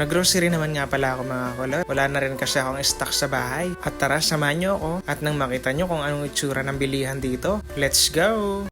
Nag-grocery naman nga pala ako mga kulot. Wala na rin kasi akong stock sa bahay. At tara, samahan nyo ako. At nang makita nyo kung anong itsura ng bilihan dito, let's go!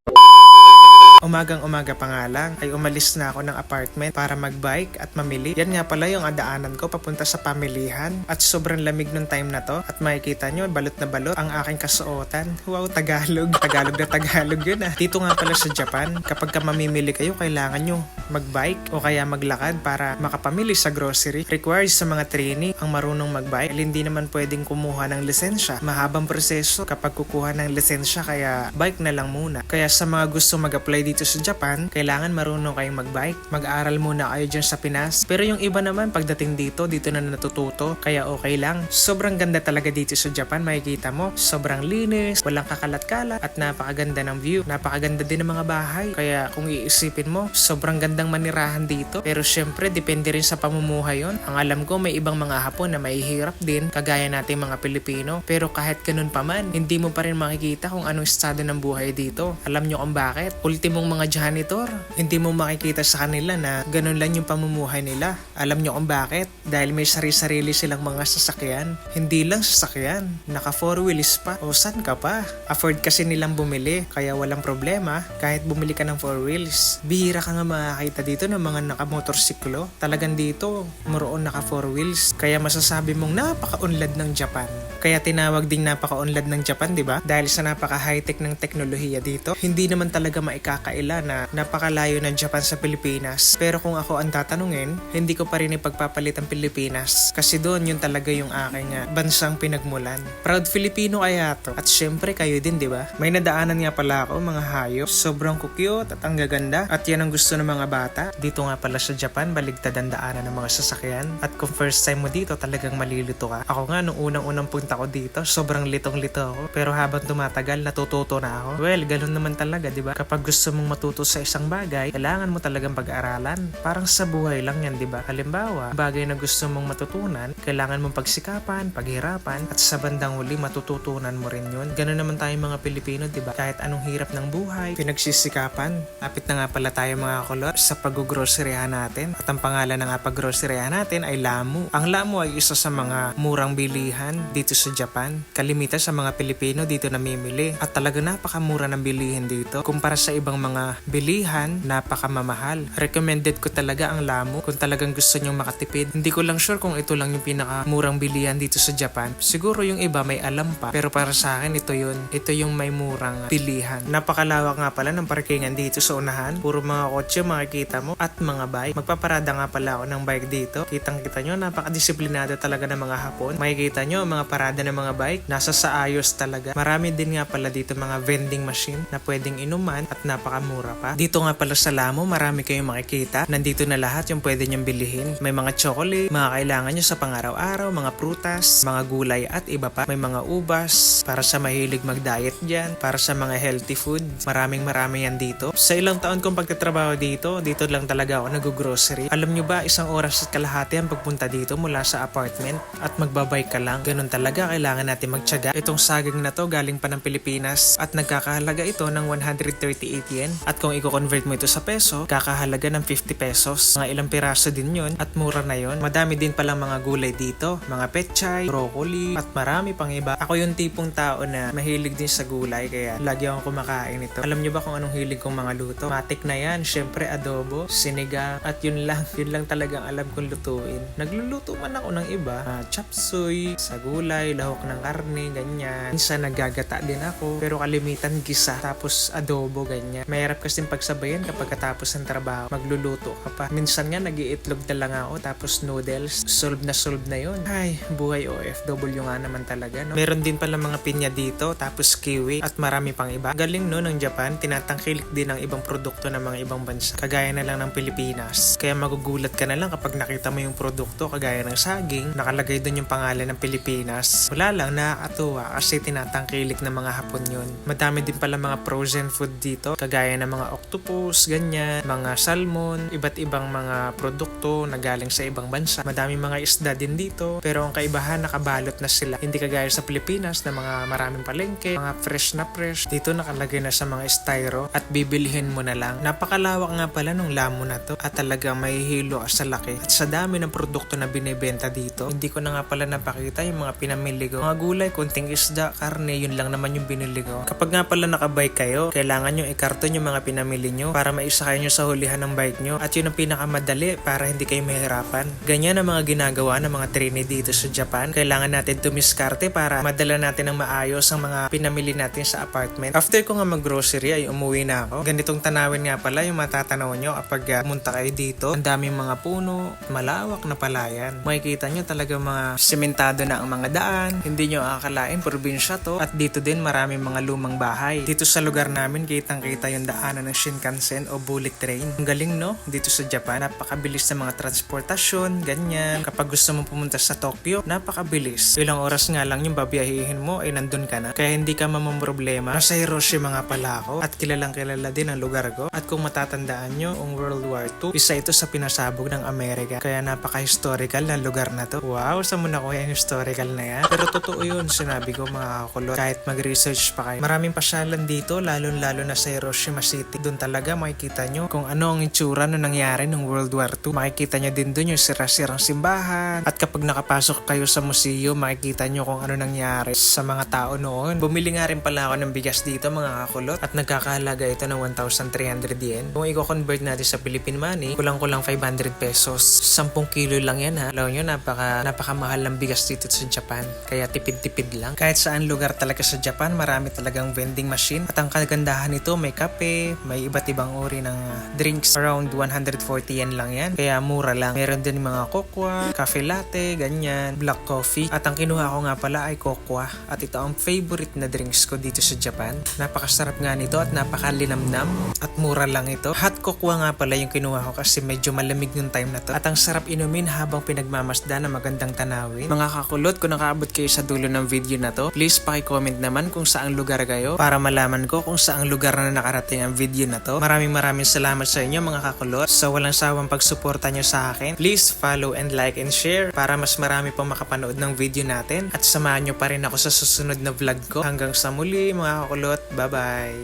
Umagang-umaga pa nga lang ay umalis na ako ng apartment para magbike at mamili. Yan nga pala yung adaanan ko papunta sa pamilihan. At sobrang lamig nung time na to. At makikita nyo, balot na balot ang aking kasuotan. Wow, Tagalog. Tagalog na Tagalog yun ah. Dito nga pala sa Japan, kapag ka mamimili kayo, kailangan nyo magbike o kaya maglakad para makapamili sa grocery. Requires sa mga trainee ang marunong magbike. Hindi naman pwedeng kumuha ng lisensya. Mahabang proseso kapag kukuha ng lisensya, kaya bike na lang muna. Kaya sa mga gusto mag-apply dito sa Japan, kailangan marunong kayong magbike. Mag-aral muna kayo dyan sa Pinas. Pero yung iba naman, pagdating dito na natututo. Kaya okay lang. Sobrang ganda talaga dito sa Japan. Makikita mo, sobrang linis, walang kakalat-kalat, at napakaganda ng view. Napakaganda din ng mga bahay. Kaya kung iisipin mo, sobrang gandang manirahan dito. Pero syempre, depende rin sa pamumuhay yon. Ang alam ko, may ibang mga Hapon na mahihirap din, kagaya nating mga Pilipino. Pero kahit ganun pa man, hindi mo pa rin makikita kung anong estado ng buhay dito. Alam nyo kung bakit? Ultimong mga janitor, hindi mo makikita sa kanila na ganun lang yung pamumuhay nila. Alam nyo kung bakit? Dahil may sarili-sarili silang mga sasakyan. Hindi lang sasakyan, naka 4 wheels pa. O saan ka pa? Afford kasi nilang bumili, kaya walang problema kahit bumili ka ng 4 wheels. Bihira ka nga makakita dito ng mga nakamotorsiklo. Talagang dito, moroon naka 4 wheels. Kaya masasabi mong napaka-unlad ng Japan. Kaya tinawag ding napaka-unlad ng Japan, di ba? Dahil sa napaka-high-tech ng teknolohiya dito, hindi naman talaga maikakaila na napakalayo ng Japan sa Pilipinas. Pero kung ako ang tatanungin, hindi ko pa rin ipagpapalit ang Pilipinas. Kasi doon yun talaga yung aking bansang pinagmulan. Proud Filipino kaya to. At syempre kayo din, di ba? May nadaanan nga pala ako, mga hayop. Sobrang cute at ang gaganda. At yan ang gusto ng mga bata. Dito nga pala sa Japan, baligtad ang daanan ng mga sasakyan. At kung first time mo dito, talagang malilito ka. Ako nga, nung unang-unang punta ko dito, sobrang litong-lito ako. Pero habang tumatagal, natututo na ako. Well, ganun naman talaga, di ba? Kapag gusto mong matuto sa isang bagay, kailangan mo talagang pag-aralan. Parang sa buhay lang yan, di ba? Halimbawa, bagay na gusto mong matutunan, kailangan mong pagsikapan, paghirapan, at sa bandang huli, matututunan mo rin yun. Ganun naman tayo mga Pilipino, di ba? Kahit anong hirap ng buhay, pinagsisikapan. Lapit na nga pala tayo mga kulot sa pag-groceryhan natin. At ang pangalan ng pag-groceryhan natin ay Lamu. Ang Lamu ay isa sa mga murang bilihan dito sa Japan. Kalimitan sa mga Pilipino dito namimili. At talaga napakamura ng bilihin dito. Kumpara sa ibang mga bilihan, napakamamahal. Recommended ko talaga ang Lamu kung talagang gusto nyong makatipid. Hindi ko lang sure kung ito lang yung pinakamurang bilihan dito sa Japan. Siguro yung iba may alam pa. Pero para sa akin, ito yun. Ito yung may murang bilihan. Napakalawak nga pala ng parkingan dito sa unahan. Puro mga kotse makikita mo at mga bike. Magpaparada nga pala ako ng bike dito. Kitang-kita nyo, napakadisiplinado talaga ng mga Hapon. Makikita nyo, mga parada ng mga bike, nasa sa ayos talaga. Marami din nga pala dito mga vending machine na pwedeng inuman at napakamura pa. Dito nga pala sa Lamu, marami kayong makikita. Nandito na lahat yung pwede nyong bilihin. May mga chocolate, mga kailangan nyo sa pang-araw-araw, mga prutas, mga gulay at iba pa. May mga ubas, para sa mahilig mag-diet dyan, para sa mga healthy food. Maraming yan dito. Sa ilang taon kong pagtatrabaho dito lang talaga ako nag-grocery. Alam nyo ba, 1 oras at kalahati ang pagpunta dito mula sa apartment at magbabike ka lang. Ganun talaga, kailangan natin magtiyaga. Itong saging na to galing pa ng Pilipinas at nagkakahalaga ito ng 138 yen. At kung i-convert mo ito sa peso, kakahalaga ng 50 pesos. Mga ilang piraso din yun at mura na yun. Madami din palang mga gulay dito, mga pechay, broccoli, at marami pang iba. Ako yung tipong tao na mahilig din sa gulay, kaya lagi akong kumakain ito. Alam nyo ba kung anong hilig kong mga luto? Matik na yan, syempre adobo, sinigang, at yun lang talagang alam kong lutuin. Nagluluto man ako ng iba, chop suey, sa gulay, lahok ng karne, ganyan. Minsan naggagata din ako, pero kalimitan gisa, tapos adobo, ganyan. Mahirap kasi pagsabayan kapag katapos ng trabaho, magluluto ka pa. Minsan nga nag-iitlog na lang ako, tapos noodles, solve na yun. Ay, buhay OFW nga naman talaga, no? Meron din pala mga pinya dito, tapos kiwi, at marami pang iba. Galing no, ng Japan, tinatangkilik din ang ibang produkto ng mga ibang bansa. Kagaya na lang ng Pilipinas. Kaya magugulat ka na lang kapag nakita mo yung produkto, kagaya ng saging, nakalagay doon yung pangalan ng Pilipinas. Wala lang, nakakatuwa kasi tinatangkilik ng mga Hapon yun. Madami din pala mga frozen food dito, kagaya Gaya ng mga octopus, ganyan, mga salmon, iba't ibang mga produkto na galing sa ibang bansa. Madami mga isda din dito, pero ang kaibahan nakabalot na sila. Hindi kagaya sa Pilipinas na mga maraming palengke, mga fresh na fresh. Dito nakalagay na sa mga styro at bibilihin mo na lang. Napakalawak nga pala nung lamo na to at talagang mahihilo ka sa laki. At sa dami ng produkto na binibenta dito, hindi ko na nga pala napakita yung mga pinamili ko. Mga gulay, kunting isda, karne, yun lang naman yung binili ko. Kapag nga pala nakabike kayo, kailangan nyo ikarton yung mga pinamili nyo para maisakay nyo sa hulihan ng bike nyo. At yun ang pinakamadali para hindi kayo mahirapan. Ganyan ang mga ginagawa ng mga trainee dito sa Japan. Kailangan natin tumiskarte para madala natin ng maayos ang mga pinamili natin sa apartment. After ko nga mag-grocery ay umuwi na ako. Ganitong tanawin nga pala yung matatanaw nyo kapag pumunta kayo dito. Ang daming mga puno, malawak na palayan. Makikita nyo talaga mga sementado na ang mga daan. Hindi nyo akalain, probinsya to. At dito din maraming mga lumang bahay. Dito sa lugar namin, kitang-kita yung daanan ng Shinkansen o bullet train. Ang galing no? Dito sa Japan, napakabilis ng mga transportasyon, ganyan. Kapag gusto mo pumunta sa Tokyo, napakabilis. Ilang oras nga lang yung babiyahihin mo, ay nandun ka na. Kaya hindi ka mamamroblema. Nasa Hiroshima nga pala ako at kilalang kilala din ang lugar ko. At kung matatandaan nyo, ang World War II, isa ito sa pinasabog ng Amerika. Kaya napaka-historical na lugar na to. Wow, saan mo nakuha yung historical na yan? Pero totoo yun, sinabi ko mga kakulot. Kahit mag-research pa kayo. Maraming pasyalan dito, lalo na sa Hiroshima City. Doon talaga makikita nyo kung ano ang itsura na nangyari ng World War II. Makikita nyo din doon yung sira-sirang simbahan. At kapag nakapasok kayo sa museo, makikita nyo kung ano nangyari sa mga tao noon. Bumili nga rin pala ako ng bigas dito mga kakulot at nagkakahalaga ito ng 1,300 yen. Kung i-convert natin sa Philippine money, kulang-kulang 500 pesos. 10 kilo lang yan ha. Alam nyo, napakamahal ng bigas dito sa Japan. Kaya tipid-tipid lang. Kahit saan lugar talaga sa Japan, marami talagang vending machine. At ang kagandahan nito, may kape, may iba't ibang uri ng drinks. Around 140 yen lang yan. Kaya mura lang. Meron din mga kokwa, cafe latte, ganyan, black coffee. At ang kinuha ko nga pala ay kokwa. At ito ang favorite na drinks ko dito sa Japan. Napakasarap nga nito at napakalinamnam. At mura lang ito. Hot kokwa nga pala yung kinuha ko kasi medyo malamig yung time na to. At ang sarap inumin habang pinagmamasda na magandang tanawin. Mga kakulot, kung nakaabot kayo sa dulo ng video na to, please paki-comment naman kung saang lugar kayo para malaman ko kung saang lugar na nakarating ang video na to. Maraming salamat sa inyo mga kakulot sa walang sawang pagsuporta nyo sa akin. Please follow and like and share para mas marami pong makapanood ng video natin at samahan nyo pa rin ako sa susunod na vlog ko. Hanggang sa muli mga kakulot, bye bye!